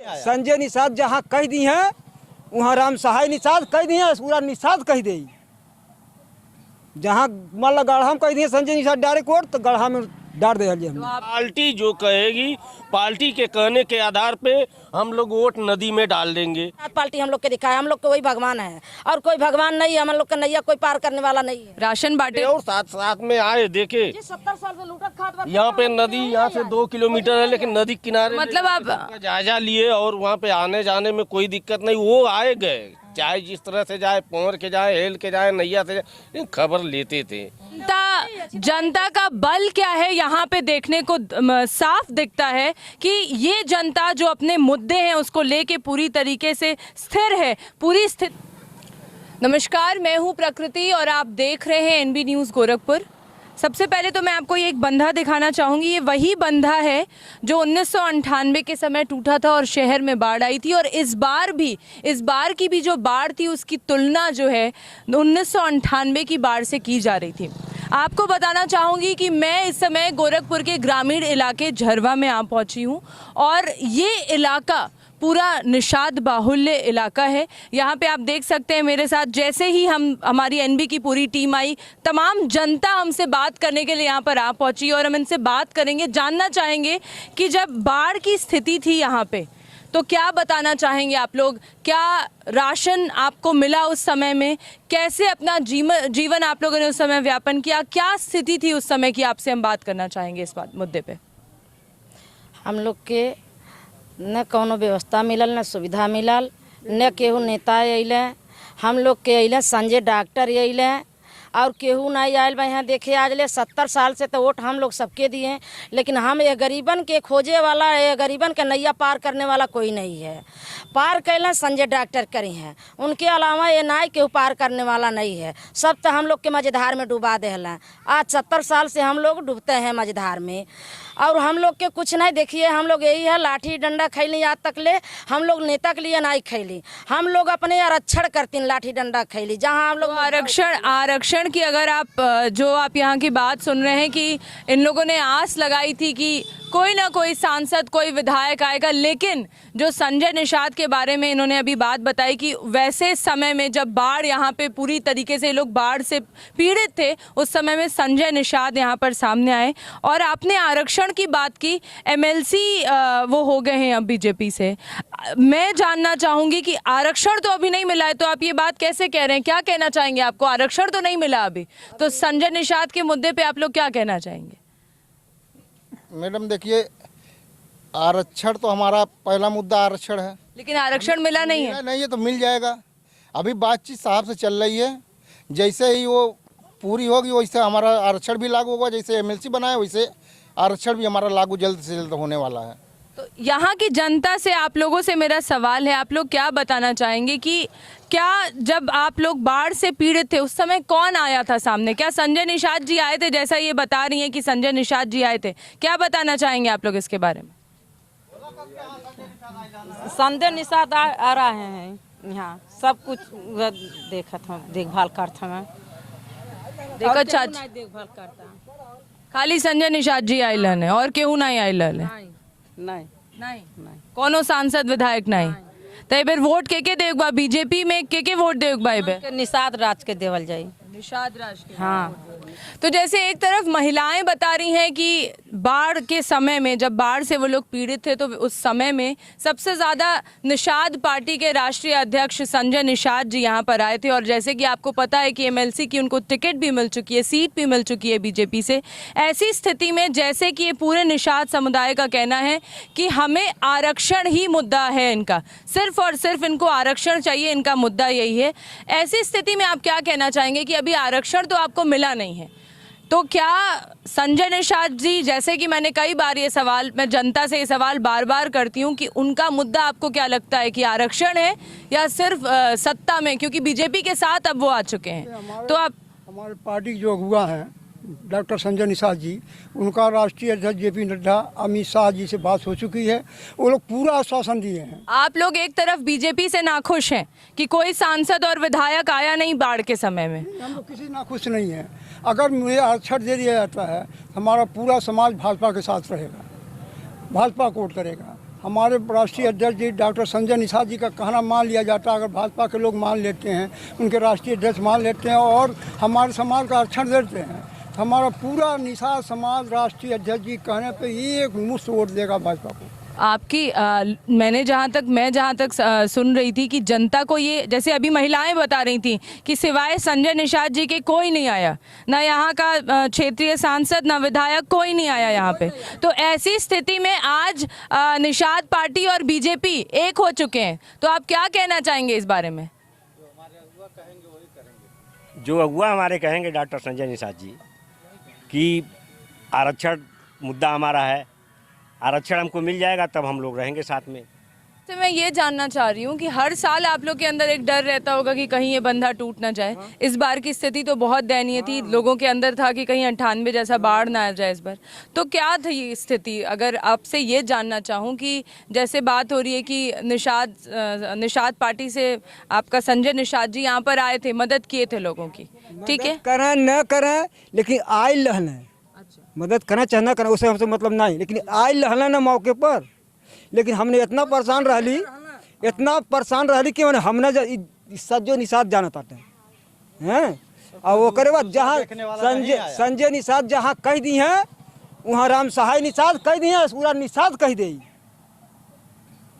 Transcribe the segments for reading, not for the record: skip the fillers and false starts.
संजय निषाद जहाँ कह दी हैं वहाँ राम सहाय निषाद कह दी हैं, पूरा निषाद कह दी। जहाँ मान लो गढ़ा में कह दिए संजय निषाद डायरेक्ट वोट तो गढ़ा में डाल दे। पार्टी जो कहेगी, पार्टी के कहने के आधार पे हम लोग वोट नदी में डाल देंगे। पार्टी हम लोग के दिखाए, हम लोग को वही भगवान है और कोई भगवान नहीं है। हम लोग का नैया कोई पार करने वाला नहीं है। राशन बांटे और साथ साथ में आए देखे 70 साल से लूटत खात यहाँ पे नदी यहाँ से 2 किलोमीटर है, लेकिन नदी किनारे मतलब आप जायजा लिए और वहाँ पे आने जाने में कोई दिक्कत नहीं। वो आए गए, चाहे जिस तरह से जाए, पौर के जाए, हेल के जाए, नैया से जाए, खबर लेते थे। जनता का बल क्या है यहाँ पे देखने को साफ दिखता है कि ये जनता जो अपने मुद्दे हैं उसको लेके पूरी तरीके से स्थिर है, पूरी स्थिर। नमस्कार, मैं हूँ प्रकृति और आप देख रहे हैं एनबी न्यूज़ गोरखपुर। सबसे पहले तो मैं आपको ये एक बंधा दिखाना चाहूँगी। ये वही बंधा है जो 1998 के समय टूटा था और शहर में बाढ़ आई थी। और इस बार की भी जो बाढ़ थी उसकी तुलना जो है 1998 की बाढ़ से की जा रही थी। आपको बताना चाहूँगी कि मैं इस समय गोरखपुर के ग्रामीण इलाके झरवा में आ पहुँची हूँ और ये इलाका पूरा निषाद बाहुल्य इलाका है। यहाँ पे आप देख सकते हैं मेरे साथ, जैसे ही हमारी एनबी की पूरी टीम आई, तमाम जनता हमसे बात करने के लिए यहाँ पर आ पहुँची और हम इनसे बात करेंगे, जानना चाहेंगे कि जब बाढ़ की स्थिति थी यहाँ पे तो क्या बताना चाहेंगे आप लोग, क्या राशन आपको मिला उस समय में, कैसे अपना जीवन आप लोगों ने उस समय व्यापन किया, क्या स्थिति थी उस समय की, आपसे हम बात करना चाहेंगे इस मुद्दे पे। हम लोग के न कोनो व्यवस्था मिलल, न सुविधा मिलल, न केहू नेता अइले। हम लोग के अइले संजय डॉक्टर अइले और केहू नहीं आयल बा यहाँ देखे। आज ले 70 साल से तो वोट हम लोग सबके दिए हैं, लेकिन हम ये गरीबन के खोजे वाला, ये गरीबन का नैया पार करने वाला कोई नहीं है। पार कैला संजय डॉक्टर करी हैं, उनके अलावा ये नाई केहू पार करने वाला नहीं है। सब तो हम लोग के मझधार में डुबा देला। आज 70 साल से हम लोग डूबते हैं मझधार में और हम लोग के कुछ नहीं। देखिए हम लोग यही है, लाठी डंडा खैली आज तक ले। हम लोग नेता के लिए नहीं खैली, हम लोग अपने आरक्षण करती लाठी डंडा खैली। जहाँ हम लोग आरक्षण की अगर आप यहाँ की बात सुन रहे हैं कि इन लोगों ने आस लगाई थी कि कोई ना कोई सांसद, कोई विधायक आएगा, लेकिन जो संजय निषाद के बारे में इन्होंने अभी बात बताई कि वैसे समय में जब बाढ़ यहाँ पे पूरी तरीके से लोग बाढ़ से पीड़ित थे, उस समय में संजय निषाद यहाँ पर सामने आए। और आपने आरक्षण की बात की, एमएलसी वो हो गए हैं अब बीजेपी से। मैं जानना चाहूँगी कि आरक्षण तो अभी नहीं मिला है, तो आप ये बात कैसे कह रहे हैं, क्या कहना चाहेंगे? आपको आरक्षण तो नहीं मिला अभी, तो संजय निषाद के मुद्दे पर आप लोग क्या कहना चाहेंगे? मैडम देखिए, आरक्षण तो हमारा पहला मुद्दा आरक्षण है, लेकिन आरक्षण मिला नहीं है। नहीं है तो मिल जाएगा। अभी बातचीत साहब से चल रही है, जैसे ही वो पूरी होगी वैसे हमारा आरक्षण भी लागू होगा। जैसे एमएलसी बनाए वैसे आरक्षण भी हमारा लागू जल्द से जल्द होने वाला है। तो यहाँ की जनता से, आप लोगों से मेरा सवाल है, आप लोग क्या बताना चाहेंगे कि क्या जब आप लोग बाढ़ से पीड़ित थे उस समय कौन आया था सामने? क्या संजय निषाद जी आए थे? जैसा ये बता रही हैं कि संजय निषाद जी आए थे, क्या बताना चाहेंगे आप लोग इसके बारे में? संजय निषाद आ रहे हैं यहाँ, सब कुछ देखत हम, देखभाल करते हैं। देखो चाची, देखभाल करता खाली संजय निषाद जी आइलन है और केहू नहीं आइलन है? नहीं नहीं, कोनो सांसद विधायक नहीं। तो फिर वोट के देगा बीजेपी में, के वोट देगा? निषाद राज के देवल जाई। निषाद राज के, हाँ। तो जैसे एक तरफ महिलाएं बता रही हैं कि बाढ़ के समय में, जब बाढ़ से वो लोग पीड़ित थे, तो उस समय में सबसे ज़्यादा निषाद पार्टी के राष्ट्रीय अध्यक्ष संजय निषाद जी यहाँ पर आए थे। और जैसे कि आपको पता है कि एमएलसी की उनको टिकट भी मिल चुकी है, सीट भी मिल चुकी है बीजेपी से। ऐसी स्थिति में जैसे कि ये पूरे निषाद समुदाय का कहना है कि हमें आरक्षण ही मुद्दा है, इनका सिर्फ और सिर्फ इनको आरक्षण चाहिए, इनका मुद्दा यही है। ऐसी स्थिति में आप क्या कहना चाहेंगे कि अभी आरक्षण तो आपको मिला नहीं है, तो क्या संजय निषाद जी, जैसे कि मैंने कई बार ये सवाल, मैं जनता से ये सवाल बार बार करती हूँ कि उनका मुद्दा आपको क्या लगता है कि आरक्षण है या सिर्फ सत्ता में, क्योंकि बीजेपी के साथ अब वो आ चुके हैं? तो आप, हमारे पार्टी जो हुआ है डॉक्टर संजय निषाद जी, उनका राष्ट्रीय अध्यक्ष जेपी नड्डा, अमित शाह जी से बात हो चुकी है, वो लोग पूरा आश्वासन दिए हैं। आप लोग एक तरफ बीजेपी से नाखुश हैं कि कोई सांसद और विधायक आया नहीं बाढ़ के समय में? हम लोग किसी नाखुश नहीं है। अगर मुझे आरक्षण दे दिया जाता है, हमारा पूरा समाज भाजपा के साथ रहेगा, भाजपा को वोट करेगा। हमारे राष्ट्रीय अध्यक्ष जी डॉक्टर संजय निषाद जी का कहना मान लिया जाता है, अगर भाजपा के लोग मान लेते हैं, उनके राष्ट्रीय अध्यक्ष मान लेते हैं और हमारे समाज का आरक्षण देते हैं, तो हमारा पूरा निषाद समाज राष्ट्रीय अध्यक्ष जी कहने पे एक मुश्त वोट देगा भाजपा को। आपकी मैं जहाँ तक सुन रही थी कि जनता को ये, जैसे अभी महिलाएं बता रही थी कि सिवाय संजय निषाद जी के कोई नहीं आया, ना यहाँ का क्षेत्रीय सांसद ना विधायक, कोई नहीं आया यहाँ पे। तो ऐसी स्थिति में आज निषाद पार्टी और बीजेपी एक हो चुके हैं, तो आप क्या कहना चाहेंगे इस बारे में? जो अगुआ हमारे कहेंगे डॉक्टर संजय निषाद जी कि आरक्षण मुद्दा हमारा है, आरक्षण हमको मिल जाएगा तब हम लोग रहेंगे साथ में। तो मैं ये जानना चाह रही हूँ कि हर साल आप लोग के अंदर एक डर रहता होगा कि कहीं ये बंधा टूट ना जाए। इस बार की स्थिति तो बहुत दयनीय थी, लोगों के अंदर था कि कहीं 98 जैसा बाढ़ ना आ जाए इस बार। तो क्या थी ये स्थिति? अगर आपसे ये जानना चाहूँ कि जैसे बात हो रही है कि निषाद पार्टी से आपका संजय निषाद जी यहाँ पर आए थे, मदद किए थे लोगों की, ठीक है, करें न करें लेकिन आए लहना, मदद करना चाहे ना करें उससे हमसे मतलब नहीं, लेकिन आए लहना ना मौके पर। लेकिन हमने इतना परेशान रह ली कि हमने सज्जो निषाद जाना पाते हैं, और वो करे बाद जहाँ संजय निषाद जहाँ कह दी हैं वहाँ राम सहाय निषाद कह दी हैं, पूरा निषाद कह दे।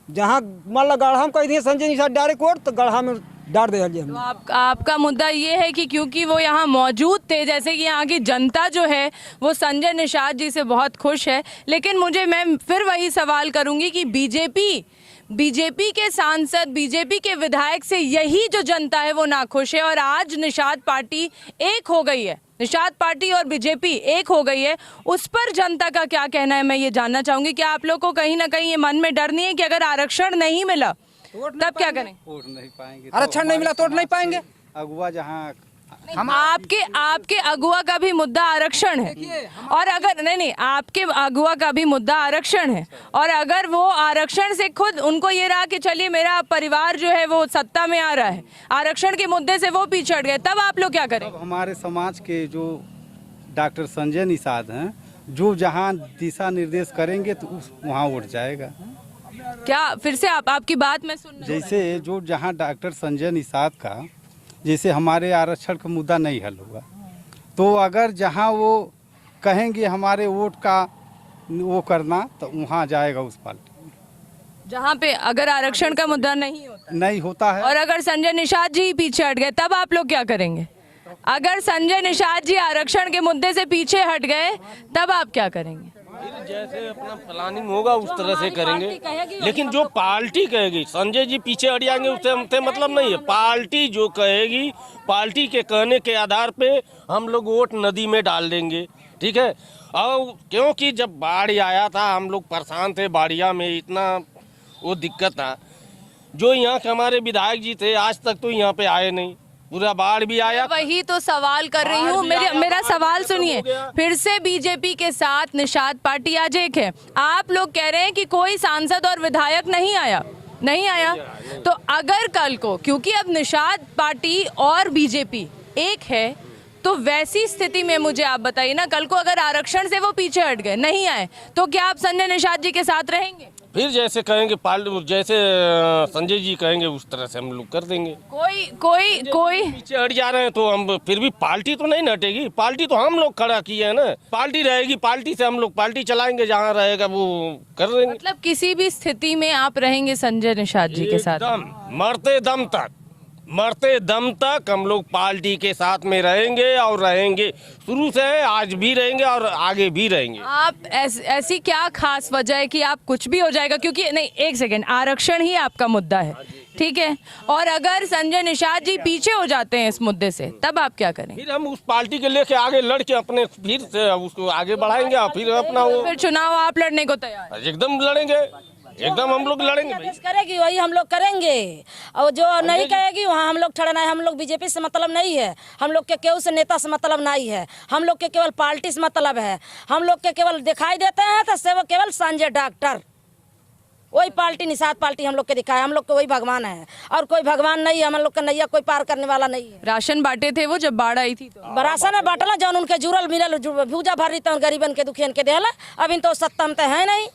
जहाँ मान लो गढ़ा में कह दिए संजय निषाद डायरेक्ट वोट, तो गढ़ा में डाल दे। तो आपका मुद्दा ये है कि क्योंकि वो यहाँ मौजूद थे, जैसे कि यहाँ की जनता जो है वो संजय निषाद जी से बहुत खुश है। लेकिन मैं फिर वही सवाल करूंगी कि बीजेपी के सांसद, बीजेपी के विधायक से यही जो जनता है वो नाखुश है, और आज निषाद पार्टी एक हो गई है, निषाद पार्टी और बीजेपी एक हो गई है, उस पर जनता का क्या कहना है मैं ये जानना चाहूंगी। क्या आप लोग को कहीं ना कहीं ये मन में डर नहीं है कि अगर आरक्षण नहीं मिला तब क्या करें? वोट नहीं पाएंगे, आरक्षण नहीं मिला तो वोट नहीं पाएंगे। अगुआ जहाँ हम आपके अगुआ का भी मुद्दा आरक्षण है, और अगर नहीं आपके अगुआ का भी मुद्दा आरक्षण है, और अगर वो आरक्षण से खुद उनको ये रहा कि चलिए मेरा परिवार जो है वो सत्ता में आ रहा है, आरक्षण के मुद्दे से वो पीछे हट गए, तब आप लोग क्या करें? हमारे समाज के जो डॉक्टर संजय निषाद हैं, जो जहाँ दिशा निर्देश करेंगे तो वहाँ वोट जाएगा। क्या फिर से आपकी बात मैं सुन, जैसे जो जहाँ डॉक्टर संजय निषाद का, जैसे हमारे आरक्षण का मुद्दा नहीं हल हुआ, तो अगर जहाँ वो कहेंगे हमारे वोट का वो करना, तो वहाँ जाएगा उस पार्टी। जहाँ पे अगर आरक्षण का मुद्दा नहीं होता है, और अगर संजय निषाद जी पीछे हट गए, तब आप लोग क्या करेंगे? अगर संजय निषाद जी आरक्षण के मुद्दे से पीछे हट गए, तब आप क्या करेंगे? जैसे अपना प्लानिंग होगा उस तरह से करेंगे, लेकिन जो पार्टी कहेगी, संजय जी पीछे हट जाएंगे उससे हमसे मतलब नहीं है। पार्टी जो कहेगी, पार्टी के कहने के आधार पे हम लोग वोट नदी में डाल देंगे, ठीक है। और क्योंकि जब बाढ़ आया था हम लोग परेशान थे, बाढ़िया में इतना वो दिक्कत था। जो यहाँ के हमारे विधायक जी थे आज तक तो यहाँ पे आए नहीं, पूरा बाढ़ भी आया। वही तो सवाल कर रही हूँ, मेरा सवाल सुनिए। फिर से बीजेपी के साथ निषाद पार्टी आज एक है, आप लोग कह रहे हैं कि कोई सांसद और विधायक नहीं आया, तो अगर कल को, क्योंकि अब निषाद पार्टी और बीजेपी एक है, तो वैसी स्थिति में मुझे आप बताइए ना, कल को अगर आरक्षण से वो पीछे हट गए, नहीं आए, तो क्या आप संजय निषाद जी के साथ रहेंगे? फिर जैसे कहेंगे जैसे संजय जी कहेंगे उस तरह से हम लोग कर देंगे। कोई पीछे हट जा रहे हैं तो हम फिर भी पार्टी तो नहीं हटेगी, पार्टी तो हम लोग खड़ा किए हैं ना, पार्टी रहेगी, पार्टी से हम लोग पार्टी चलाएंगे, जहाँ रहेगा वो कर देंगे। मतलब किसी भी स्थिति में आप रहेंगे संजय निषाद जी के साथ? मरते दम तक हम लोग पार्टी के साथ में रहेंगे, और रहेंगे, शुरू से आज भी रहेंगे और आगे भी रहेंगे। आप ऐसी क्या खास वजह है कि आप कुछ भी हो जाएगा? क्योंकि नहीं, एक सेकंड, आरक्षण ही आपका मुद्दा है, ठीक है, और अगर संजय निषाद जी पीछे हो जाते हैं इस मुद्दे से, तब आप क्या करेंगे? फिर हम उस पार्टी के लेके आगे लड़ के अपने फिर से उसको आगे बढ़ाएंगे, और फिर अपना वो फिर चुनाव आप लड़ने को तैयार? एकदम लड़ेंगे, एकदम हम लोग लड़ेंगे। करेगी वही हम लोग करेंगे, और जो नहीं कहेगी वहाँ हम लोग ठहरना है। हम लोग बीजेपी से मतलब नहीं है, हम लोग के केवल से नेता से मतलब नहीं है, हम लोग के केवल पार्टी से मतलब है। हम लोग के केवल दिखाई देते हैं तो से वो केवल संजय डॉक्टर, वही पार्टी निषाद पार्टी हम लोग के दिखाए, हम लोग के वही भगवान है, और कोई भगवान नहीं है। हम लोग का नैया कोई पार करने वाला नहीं है। राशन बांटे थे वो जब बाढ़ आई थी, तो राशन बांटला जौन उनके जुड़ल मिलल भूजा भर रही गरीबन के दुखियन के देला। अभी तो सत्ता में तो है नहीं,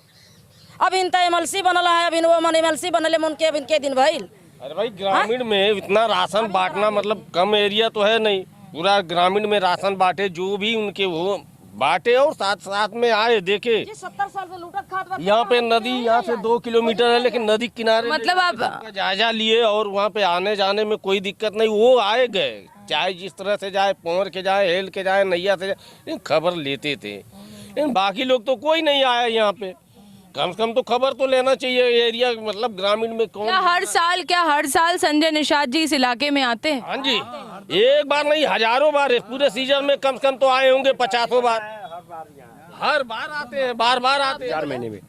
अब इनता एमएलसी बनल है, अब वो मन एमएलसी बनले मन के अब इनके दिन भइल। अरे भाई ग्रामीण में इतना राशन बांटना मतलब कम एरिया तो है नहीं, पूरा ग्रामीण में राशन बांटे, जो भी उनके वो बांटे और साथ साथ में आए देखे। 70 साल से लूटत खात यहाँ पे नदी यहाँ से 2 किलोमीटर है, लेकिन नदी किनारे मतलब आप जायजा लिए और वहाँ पे आने जाने में कोई दिक्कत नहीं, वो आए गए, चाहे जिस तरह से जाए, पौर के जाए, हेल के जाए, नैया से जाए, खबर लेते थे। लेकिन बाकी लोग तो कोई नहीं आया यहाँ पे, कम से कम तो खबर तो लेना चाहिए एरिया, मतलब ग्रामीण में कौन। क्या हर साल संजय निषाद जी इस इलाके में आते हैं? हाँ जी, एक बार नहीं हजारों बार है, पूरे सीजन में कम से कम तो आए होंगे 50 बार, हर बार आते हैं, बार बार आते हैं। 4 महीने में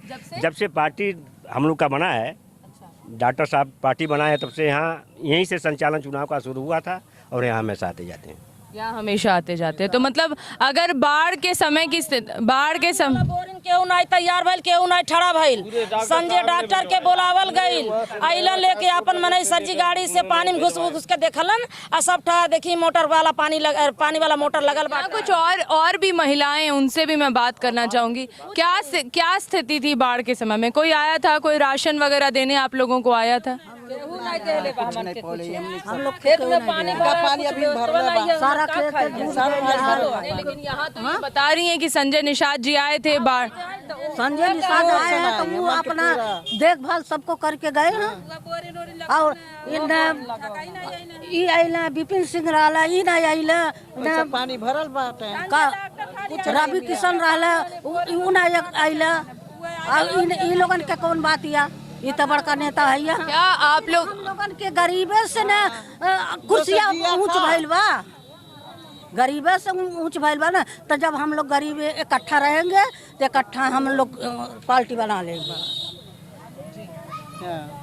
जब से पार्टी हम लोग का बना है, डॉक्टर साहब पार्टी बनाए तब से यहाँ यहीं से संचालन चुनाव का शुरू हुआ था और यहाँ हमेशा आते जाते हैं। यहाँ हमेशा आते जाते हैं। तो मतलब अगर बाढ़ के समय की बाढ़ के समय बोरिंग केहू नहीं तैयार भइल, केहू नहीं ठड़ा भइल, संजय डॉक्टर के बोलावल गइल, आइलन लेके अपन मनई सरजी गाड़ी से पानी में घुस के देखलन आ सब ठा देखी मोटर वाला पानी वाला मोटर लगल बा। कुछ और भी महिलाएं हैं, उनसे भी मैं बात करना चाहूंगी। क्या स्थिति थी बाढ़ के समय में? कोई आया था, कोई राशन वगैरह देने आप लोगों को आया था? हम लोग खेत में पानी अभी सारा खेत लेकिन यहाँ तो ये बता रही हैं कि संजय निषाद जी आए थे बाढ़। संजय निषाद आए हैं तो वो अपना देखभाल सबको करके गए हैं। और इन आइला विपिन सिंह रहला, इ नहीं आइला, पानी भरल बाटे, रवि किशन रहला, उ नहीं आइला। इन लोगन के कौन बात या, ये तो बड़का नेता है। क्या आप लोगन के गरीबे से न कुर्सियाँ ऊंच भइल बा, गरीबे से ऊंच भइल बा ना। तो जब हम लोग गरीब इकट्ठा रहेंगे तो इकट्ठा हम लोग पार्टी बना लेंगे।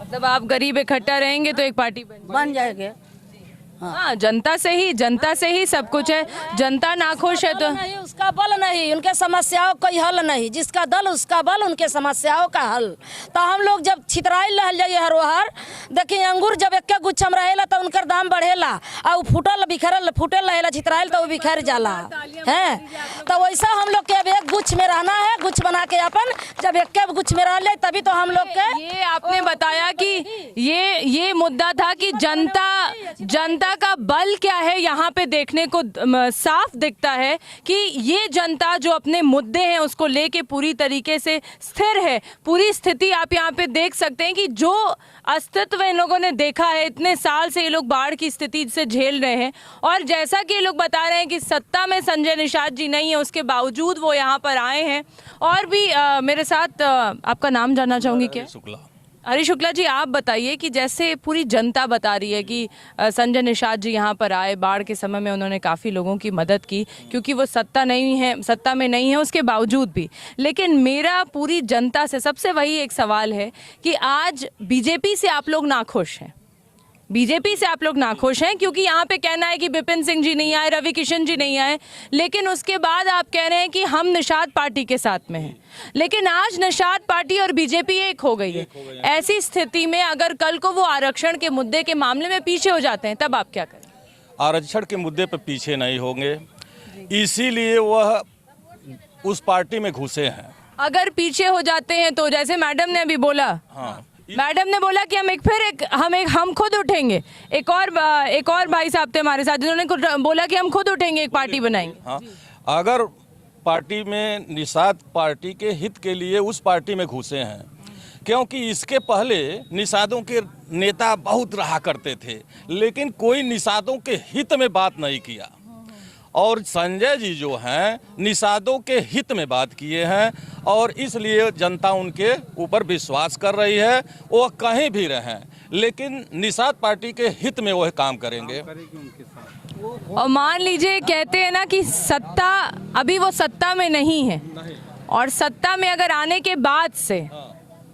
मतलब आप गरीब इकट्ठा रहेंगे तो एक पार्टी बन जाएंगे। हाँ, जनता से ही सब कुछ है। जनता नाखुश है तो नहीं, उसका बल नहीं, उनके समस्याओं कोई हल नहीं, जिसका दल उसका बल, उनके समस्याओं का हल। तो हम लोग जब छितराइल रह जाइए हरोहर, देखिए अंगूर जब एक गुच्छम रहेला तो उनकर दाम बढ़ेला, और फूटल रहेला छितराइल तो वो बिखर जाला है। तो वैसा हम लोग के अब एक गुच्छ में रहना है, गुच्छ बना के अपन जब एक गुच्छ में रह ले तभी तो हम लोग के। ये आपने बताया कि ये मुद्दा था कि जनता का बल क्या है यहाँ पे देखने को साफ दिखता है कि ये जनता जो अपने मुद्दे हैं उसको लेके पूरी तरीके से स्थिर है। पूरी स्थिति आप यहाँ पे देख सकते हैं कि जो अस्तित्व इन लोगों ने देखा है, इतने साल से ये लोग बाढ़ की स्थिति से झेल रहे हैं। और जैसा कि ये लोग बता रहे हैं कि सत्ता में संजय निषाद जी नहीं है, उसके बावजूद वो यहाँ पर आए हैं। और भी मेरे साथ आपका नाम जानना चाहूँगी। क्या? हरी शुक्ला जी, आप बताइए कि जैसे पूरी जनता बता रही है कि संजय निषाद जी यहाँ पर आए, बाढ़ के समय में उन्होंने काफ़ी लोगों की मदद की, क्योंकि वो सत्ता में नहीं है उसके बावजूद भी। लेकिन मेरा पूरी जनता से सबसे वही एक सवाल है कि आज बीजेपी से आप लोग नाखुश हैं, क्योंकि यहाँ पे कहना है कि विपिन सिंह जी नहीं आए, रवि किशन जी नहीं आए, लेकिन उसके बाद आप कह रहे हैं कि हम निषाद पार्टी के साथ में हैं। लेकिन आज निषाद पार्टी और बीजेपी एक हो गई है। ऐसी स्थिति में अगर कल को वो आरक्षण के मुद्दे के मामले में पीछे हो जाते हैं, तब आप क्या करें? आरक्षण के मुद्दे पर पीछे नहीं होंगे, इसीलिए वह उस पार्टी में घुसे हैं। अगर पीछे हो जाते हैं तो जैसे मैडम ने अभी बोला, हाँ, मैडम ने बोला कि हम खुद उठेंगे। एक और भाई साहब थे हमारे साथ जिन्होंने बोला कि हम खुद उठेंगे, एक पार्टी बनाएंगे। हाँ, अगर पार्टी में निषाद पार्टी के हित के लिए उस पार्टी में घुसे हैं, क्योंकि इसके पहले निषादों के नेता बहुत रहा करते थे, लेकिन कोई निषादों के हित में बात नहीं किया। और संजय जी जो हैं निषादों के हित में बात किए हैं, और इसलिए जनता उनके ऊपर विश्वास कर रही है। वो कहीं भी रहें, लेकिन निषाद पार्टी के हित में वह काम करेंगे। और मान लीजिए कहते हैं ना कि सत्ता, अभी वो सत्ता में नहीं है, और सत्ता में अगर आने के बाद से,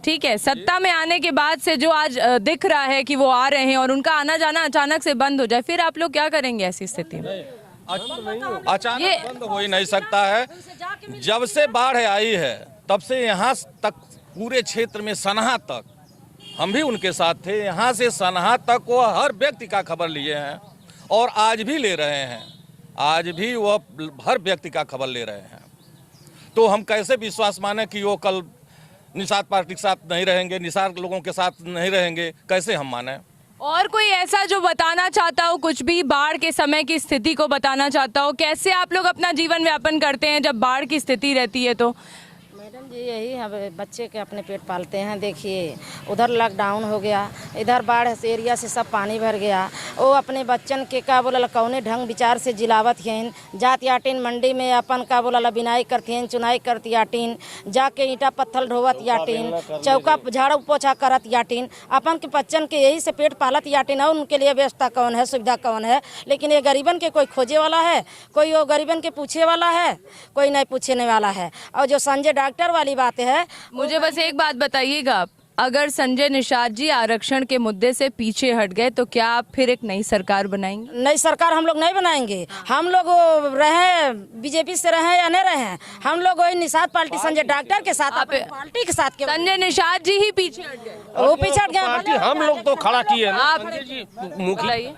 ठीक है, सत्ता में आने के बाद से जो आज दिख रहा है कि वो आ रहे हैं और उनका आना जाना अचानक से बंद हो जाए, फिर आप लोग क्या करेंगे ऐसी स्थिति में? अचानक बंद हो ही नहीं सकता है। जब से बाढ़ आई है तब से यहाँ तक पूरे क्षेत्र में सनहा तक, हम भी उनके साथ थे, यहाँ से सनहा तक वो हर व्यक्ति का खबर लिए हैं और आज भी ले रहे हैं। आज भी वो हर व्यक्ति का खबर ले रहे हैं। तो हम कैसे विश्वास माने कि वो कल निषाद पार्टी के साथ नहीं रहेंगे, निषाद लोगों के साथ नहीं रहेंगे, कैसे हम माने? और कोई ऐसा जो बताना चाहता हो, कुछ भी बाढ़ के समय की स्थिति को बताना चाहता हो, कैसे आप लोग अपना जीवन यापन करते हैं जब बाढ़ की स्थिति रहती है? तो मैडम जी यही हम बच्चे के अपने पेट पालते हैं। देखिए उधर लॉकडाउन हो गया, इधर बाढ़ एरिया से सब पानी भर गया। वो अपने बच्चन के का बोला कौने ढंग विचार से जिलावत हैं, जात याटिन मंडी में अपन का बोला बिनाई करती चुनाई करती याटिन, जाके ईंटा पत्थर ढोवत याटिन, चौका झाड़ू पोछा करत याटिन, अपन के बच्चन के यही से पेट पालत याटिन। और उनके लिए व्यवस्था कौन है, सुविधा कौन है? लेकिन ये गरीबन के कोई खोजे वाला है, कोई वो गरीबन के पूछे वाला है, कोई नहीं पूछने वाला है। और जो संजय डॉक्टर वाली बात है, मुझे बस एक बात बताइएगा, अगर संजय निषाद जी आरक्षण के मुद्दे से पीछे हट गए तो क्या आप फिर एक नई सरकार बनाएंगे? नई सरकार हम लोग नहीं बनाएंगे। हम लोग रहे बीजेपी से रहे या नहीं रहे, हम लोग वही निषाद पार्टी संजय डॉक्टर के साथ पार्टी के साथ। संजय निषाद जी ही पीछे हट गए, वो पीछे हट गए, पार्टी हम लोग तो खड़ा किए ना। आप संजय जी मुखिया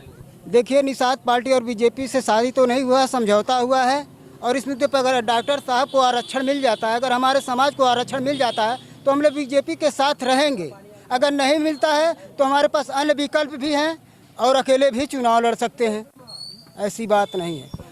देखिए निषाद पार्टी और बीजेपी से शादी तो नहीं हुआ, समझौता हुआ है। और इस मुद्दे पर अगर डॉक्टर साहब को आरक्षण मिल जाता है, अगर हमारे समाज को आरक्षण मिल जाता है तो हम लोग बीजेपी के साथ रहेंगे। अगर नहीं मिलता है तो हमारे पास अन्य विकल्प भी हैं और अकेले भी चुनाव लड़ सकते हैं, ऐसी बात नहीं है।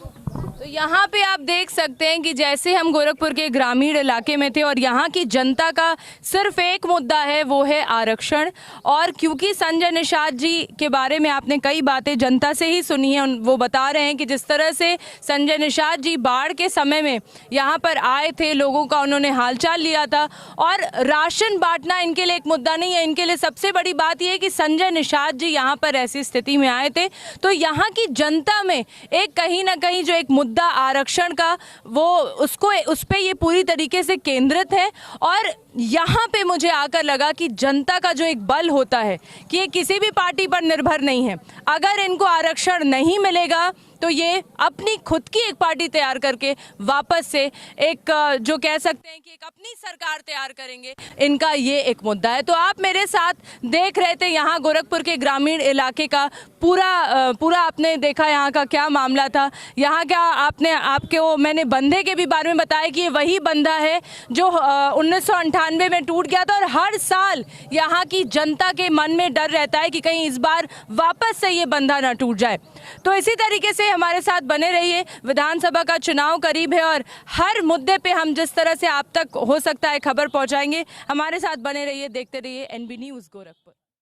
तो यहाँ पे आप देख सकते हैं कि जैसे हम गोरखपुर के ग्रामीण इलाके में थे और यहाँ की जनता का सिर्फ एक मुद्दा है, वो है आरक्षण। और क्योंकि संजय निषाद जी के बारे में आपने कई बातें जनता से ही सुनी है, वो बता रहे हैं कि जिस तरह से संजय निषाद जी बाढ़ के समय में यहाँ पर आए थे, लोगों का उन्होंने हालचाल लिया था। और राशन बांटना इनके लिए एक मुद्दा नहीं है, इनके लिए सबसे बड़ी बात यह है कि संजय निषाद जी यहाँ पर ऐसी स्थिति में आए थे तो यहाँ की जनता में एक कहीं ना कहीं जो एक मुद्दा आरक्षण का, वो उस पे ये पूरी तरीके से केंद्रित है। और यहाँ पे मुझे आकर लगा कि जनता का जो एक बल होता है कि ये किसी भी पार्टी पर निर्भर नहीं है। अगर इनको आरक्षण नहीं मिलेगा तो ये अपनी खुद की एक पार्टी तैयार करके वापस से एक जो कह सकते हैं कि एक अपनी सरकार तैयार करेंगे, इनका ये एक मुद्दा है। तो आप मेरे साथ देख रहे थे यहाँ गोरखपुर के ग्रामीण इलाके का पूरा आपने देखा यहाँ का क्या मामला था। यहाँ क्या आपके वो मैंने बंधे के भी बारे में बताया कि ये वही बंधा है जो 1998 में टूट गया था। और हर साल यहाँ की जनता के मन में डर रहता है कि कहीं इस बार वापस से ये बंधा ना टूट जाए। तो इसी तरीके से हमारे साथ बने रहिए। विधानसभा का चुनाव करीब है और हर मुद्दे पे हम जिस तरह से आप तक हो सकता है खबर पहुंचाएंगे। हमारे साथ बने रहिए, देखते रहिए NB न्यूज़ गोरखपुर।